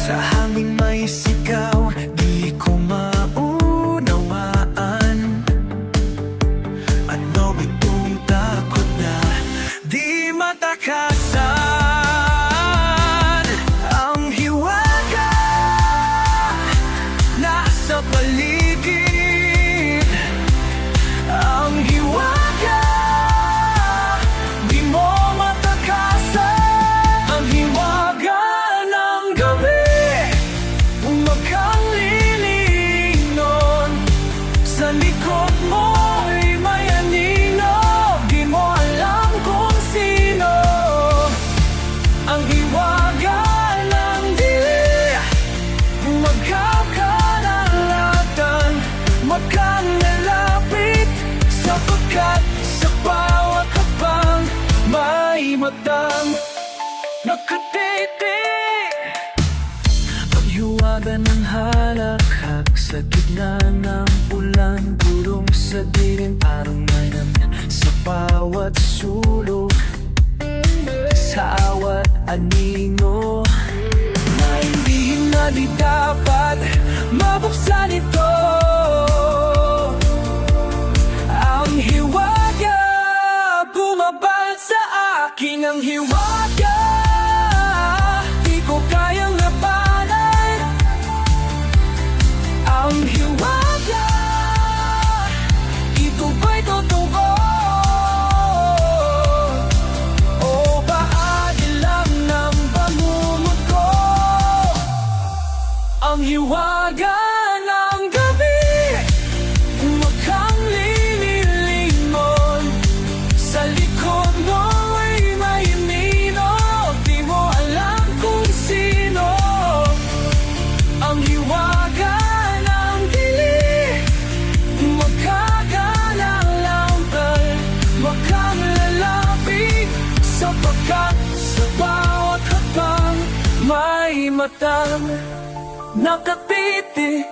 Sa hangin may sigaw, di ko maunawaan. Ano itong takot na di matakasan? Ang hiwaga nasa paligid. Ang hiwaga di mo matakasan. Ang hiwaga ng gabi, umagang lilingon. Sa likod mo'y may anino, di mo alam kung sino. Ang hiwaga ng dili, magkakanalatan, magkanalapit, sapagkat sa bawat habang may matang nakatitig. Ang hiwaga ng halakhak sa gitna ng ulan, bulong sa dilim, parang may naman sa bawat sulok, sa awat anino, na hindi na di dapat mabuksan ito. Ang hiwaga bumaba sa akin. Ang hiwaga di ko kayang labanan. Ang hiwaga, ito ba'y totoo? O bahagi lang ng pamumuto? Ang hiwaga ng gabi, umagang lililingon. Sa likod mo'y may mino, di mo alam kung sino. Ang hiwaga ng dili, magkakalalampan, magkalalapit, sapagkat sa bawat habang may matang nakatitig.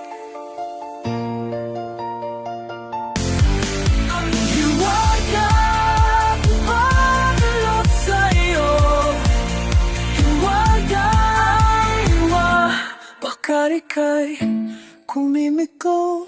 Ang hiwaga bumalot sa'yo. Hiwaga, bakari kay kumimikaw.